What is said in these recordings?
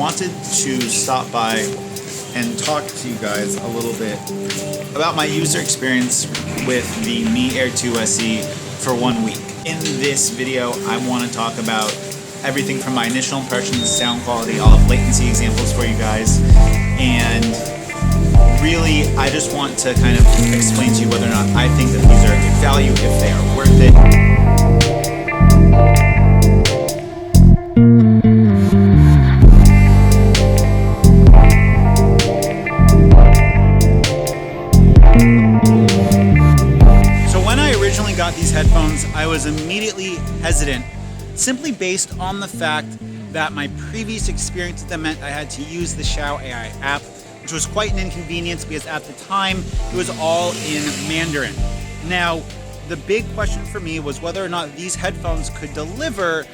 wanted to stop by and talk to you guys a little bit about my user experience with the Mi Air 2 SE for 1 week. In this video, I want to talk about everything from my initial impressions, sound quality, all of latency examples for you guys, and really I just want to kind of explain to you whether or not I think that these are a good value, if they are worth it. Got these headphones, I was immediately hesitant, simply based on the fact that my previous experience with them meant I had to use the Xiaomi AI app, which was quite an inconvenience because at the time it was all in Mandarin. Now, the big question for me was whether or not these headphones could deliver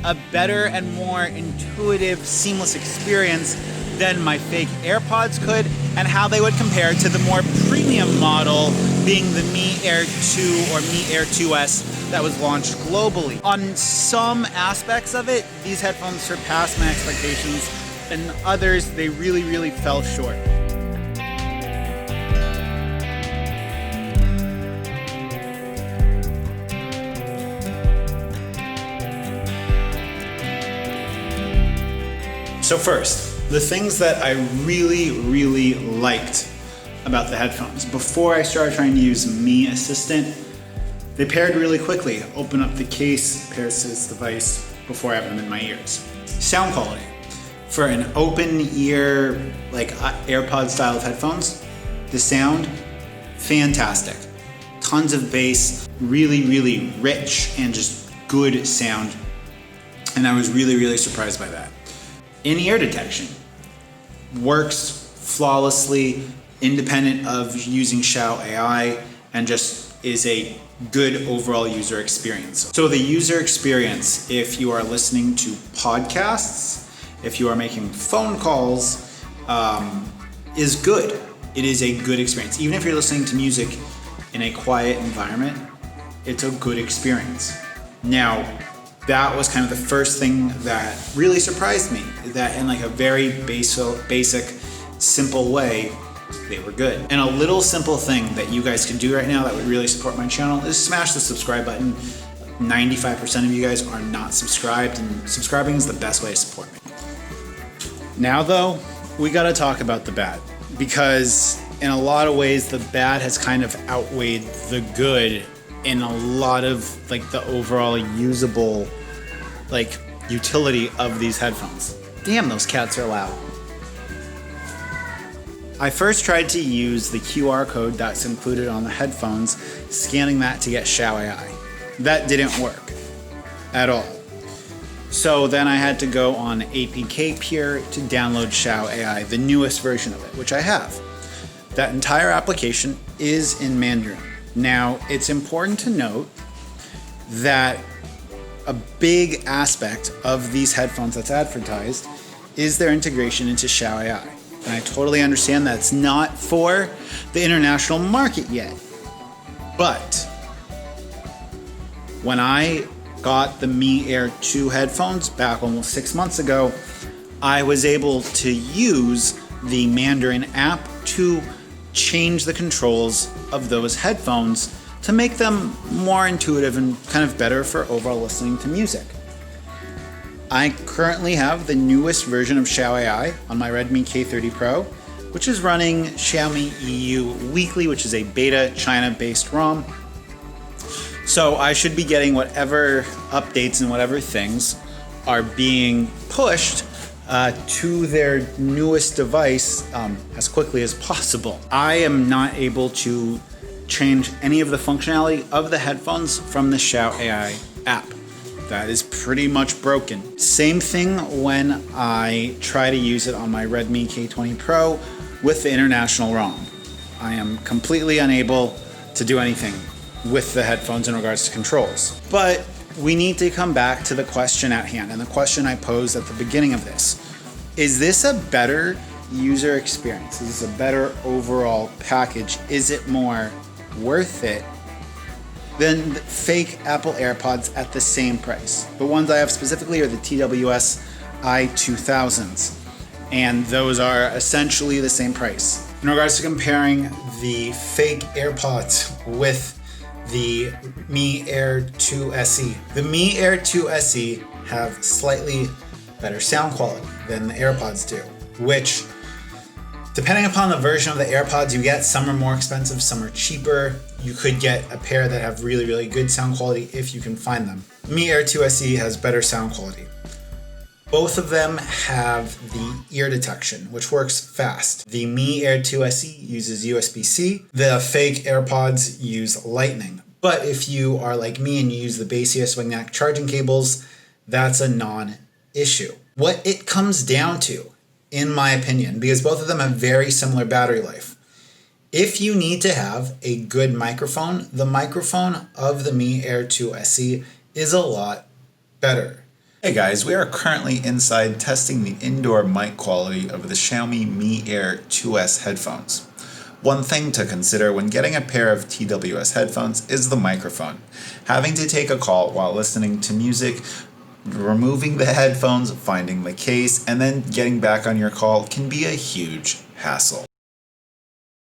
a better and more intuitive, seamless experience than my fake AirPods could, and how they would compare to the more premium model being the Mi Air 2 or Mi Air 2S that was launched globally. On some aspects of it, these headphones surpassed my expectations, and others, they really fell short. So first, the things that I really liked about the headphones. Before I started trying to use Mi Assistant, they paired really quickly. Open up the case, pairs to this device before I have them in my ears. Sound quality. For an open ear, like AirPod style of headphones, the sound, fantastic. Tons of bass, really rich and just good sound. And I was really surprised by that. In-ear detection works flawlessly, independent of using Xiaomi AI, and just is a good overall user experience. So the user experience, if you are listening to podcasts, if you are making phone calls, is good. It is a good experience. Even if you're listening to music in a quiet environment, it's a good experience. Now, that was kind of the first thing that really surprised me, that in like a very basic, simple way, they were good. And a little simple thing that you guys can do right now that would really support my channel is smash the subscribe button. 95% of you guys are not subscribed, and subscribing is the best way to support me. Now though, we gotta talk about the bad, because in a lot of ways, the bad has kind of outweighed the good in a lot of like the overall usable like utility of these headphones. Damn, those cats are loud. I first tried to use the QR code that's included on the headphones, scanning that to get Xiaomi AI. That didn't work at all. So then I had to go on APK Peer to download Xiaomi AI, the newest version of it, which I have. That entire application is in Mandarin. Now, it's important to note that a big aspect of these headphones that's advertised is their integration into Xiaomi AI. And I totally understand that it's not for the international market yet. But when I got the Mi Air 2 headphones back almost 6 months ago, I was able to use the Mandarin app to change the controls of those headphones to make them more intuitive and kind of better for overall listening to music. I currently have the newest version of Xiaomi AI on my Redmi K30 Pro, which is running Xiaomi EU Weekly, which is a beta China-based ROM. So I should be getting whatever updates and whatever things are being pushed to their newest device as quickly as possible. I am not able to change any of the functionality of the headphones from the Xiaomi AI app. That is pretty much broken. Same thing when I try to use it on my Redmi K20 Pro with the international ROM. I am completely unable to do anything with the headphones in regards to controls. But we need to come back to the question at hand, and the question I posed at the beginning of this. Is this a better user experience? Is this a better overall package? Is it more worth it than fake Apple AirPods at the same price? The ones I have specifically are the TWS i2000s. and those are essentially the same price. In regards to comparing the fake AirPods with the Mi Air 2 SE, the Mi Air 2 SE have slightly better sound quality than the AirPods do, which, depending upon the version of the AirPods you get, some are more expensive, some are cheaper. You could get a pair that have really, really good sound quality if you can find them. Mi Air 2 SE has better sound quality. Both of them have the ear detection, which works fast. The Mi Air 2 SE uses USB-C. The fake AirPods use Lightning. But if you are like me and you use the Basia swing neck charging cables, that's a non-issue. What it comes down to, in my opinion, because both of them have very similar battery life, if you need to have a good microphone, the microphone of the Mi Air 2 SE is a lot better. Hey guys, we are currently inside testing the indoor mic quality of the Xiaomi Mi Air 2S headphones. One thing to consider when getting a pair of TWS headphones is the microphone. Having to take a call while listening to music, removing the headphones, finding the case, and then getting back on your call can be a huge hassle.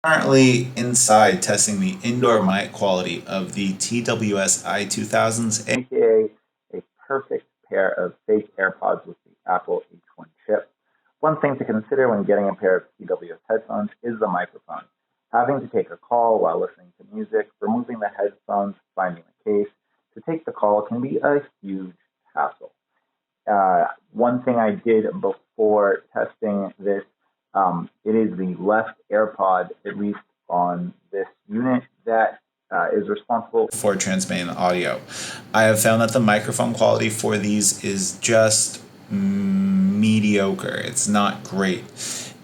Currently inside testing the indoor mic quality of the TWS i2000s, aka a perfect pair of fake AirPods with the Apple H1 chip. One thing to consider when getting a pair of TWS headphones is the microphone. Having to take a call while listening to music, removing the headphones, finding the case to take the call can be a huge hassle. One thing I did before testing this, it is the left AirPod, at least on this unit, that is responsible for transmitting audio. I have found that the microphone quality for these is just mediocre. It's not great.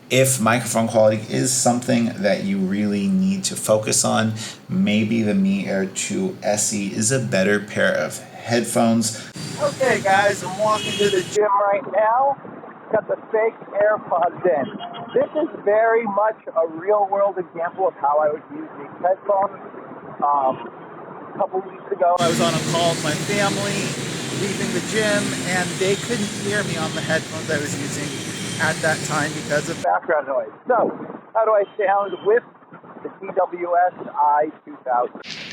If microphone quality is something that you really need to focus on, maybe the Mi Air 2 SE is a better pair of headphones. Okay guys, I'm walking to the gym right now. Got the fake AirPods in. This is very much a real world example of how I would use these headphones. A couple weeks ago, I was on a call with my family, leaving the gym, and they couldn't hear me on the headphones I was using at that time because of background noise. So, how do I sound with the TWS i2000?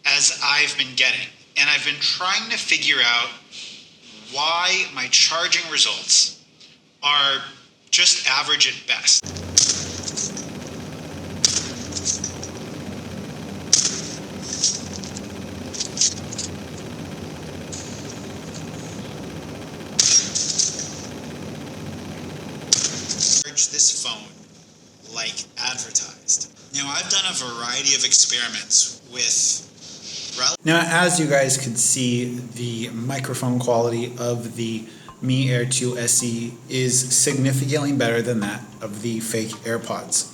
As I've been getting, and I've been trying to figure out why my charging results are just average at best. Charge this phone like advertised. Now, I've done a variety of experiments with. Now, as you guys could see, the microphone quality of the Mi Air 2 SE is significantly better than that of the fake AirPods.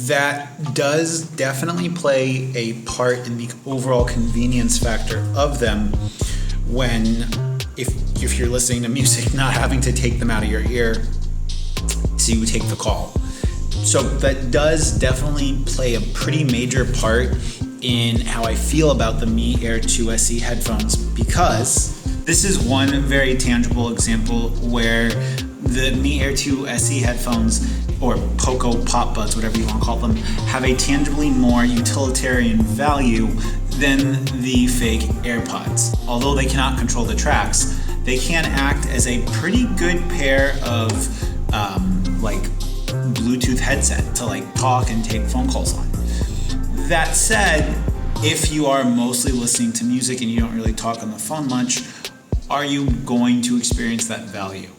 That does definitely play a part in the overall convenience factor of them when, if you're listening to music, not having to take them out of your ear so you take the call. So that does definitely play a pretty major part in how I feel about the Mi Air 2 SE headphones, because this is one very tangible example where the Mi Air 2 SE headphones, or Poco Pop Buds, whatever you want to call them, have a tangibly more utilitarian value than the fake AirPods. Although they cannot control the tracks, they can act as a pretty good pair of like Bluetooth headset to like talk and take phone calls on. That said, if you are mostly listening to music and you don't really talk on the phone much, are you going to experience that value?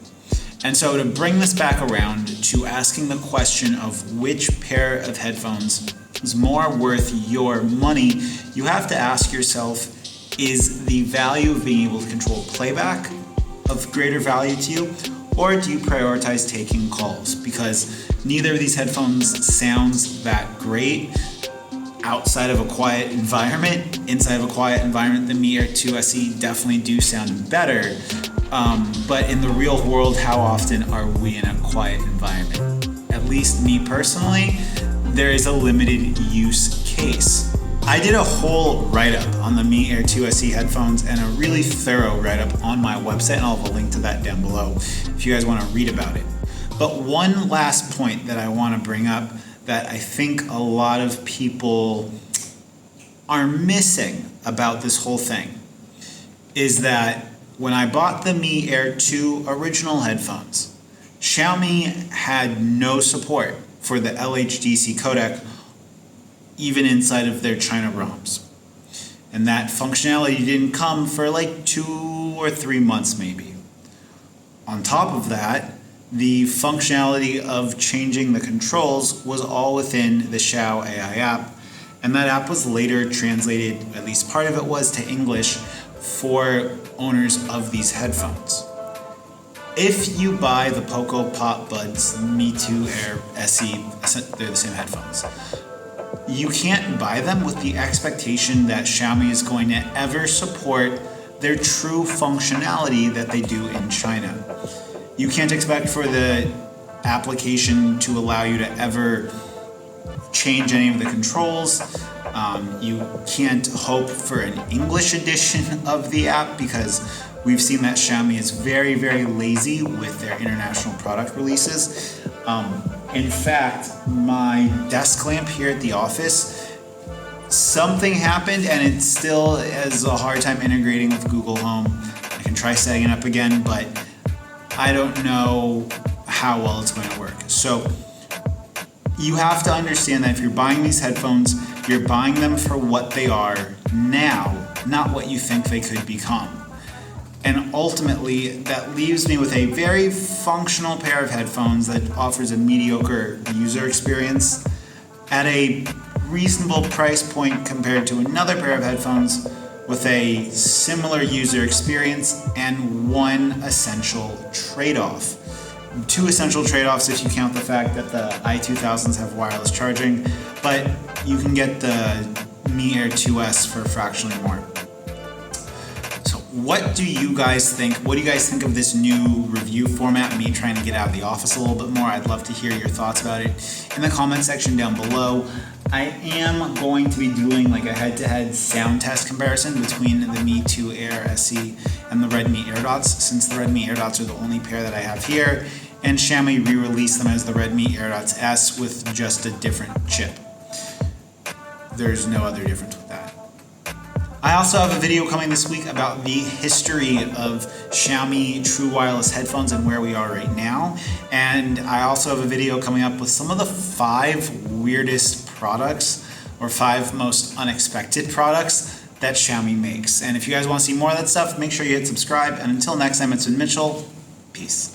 And so to bring this back around to asking the question of which pair of headphones is more worth your money, you have to ask yourself, is the value of being able to control playback of greater value to you, or do you prioritize taking calls? Because neither of these headphones sounds that great outside of a quiet environment. Inside of a quiet environment, the Mi Air 2 SE definitely do sound better. But in the real world, how often are we in a quiet environment? least me personally, there is a limited use case. I did a whole write-up on the Mi Air 2 SE headphones and a really thorough write-up on my website, and I'll have a link to that down below if you guys want to read about it. But one last point that I want to bring up that I think a lot of people are missing about this whole thing is that when I bought the Mi Air 2 original headphones, Xiaomi had no support for the LHDC codec even inside of their China ROMs. And that functionality didn't come for like 2 or 3 months maybe. On top of that, the functionality of changing the controls was all within the Xiao AI app, and that app was later translated, at least part of it was, to English for owners of these headphones. If you buy the Poco Pop Buds Mi 2 Air SE, they're the same headphones, you can't buy them with the expectation that Xiaomi is going to ever support their true functionality that they do in China. You can't expect for the application to allow you to ever change any of the controls. You can't hope for an English edition of the app because we've seen that Xiaomi is very, very lazy with their international product releases. In fact, my desk lamp here at the office, something happened and it still has a hard time integrating with Google Home. I can try setting it up again, but I don't know how well it's going to work. So you have to understand that if you're buying these headphones, you're buying them for what they are now, not what you think they could become. And ultimately, that leaves me with a very functional pair of headphones that offers a mediocre user experience at a reasonable price point compared to another pair of headphones with a similar user experience and one essential trade-off. 2 essential trade-offs if you count the fact that the i2000s have wireless charging, but you can get the Mi Air 2S for fractionally more. So what do you guys think? What do you guys think of this new review format, me trying to get out of the office a little bit more? I'd love to hear your thoughts about it in the comment section down below. I am going to be doing like a head-to-head sound test comparison between the Mi 2 Air SE and the Redmi airdots, since the Redmi airdots are the only pair that I have here, and Xiaomi re-released them as the Redmi airdots S with just a different chip. There's no other difference with that. I also have a video coming this week about the history of Xiaomi true wireless headphones and where we are right now. And I also have a video coming up with some of the 5 weirdest products or 5 most unexpected products that Xiaomi makes. And if you guys want to see more of that stuff, make sure you hit subscribe. And until next time, it's been Mitchell. Peace.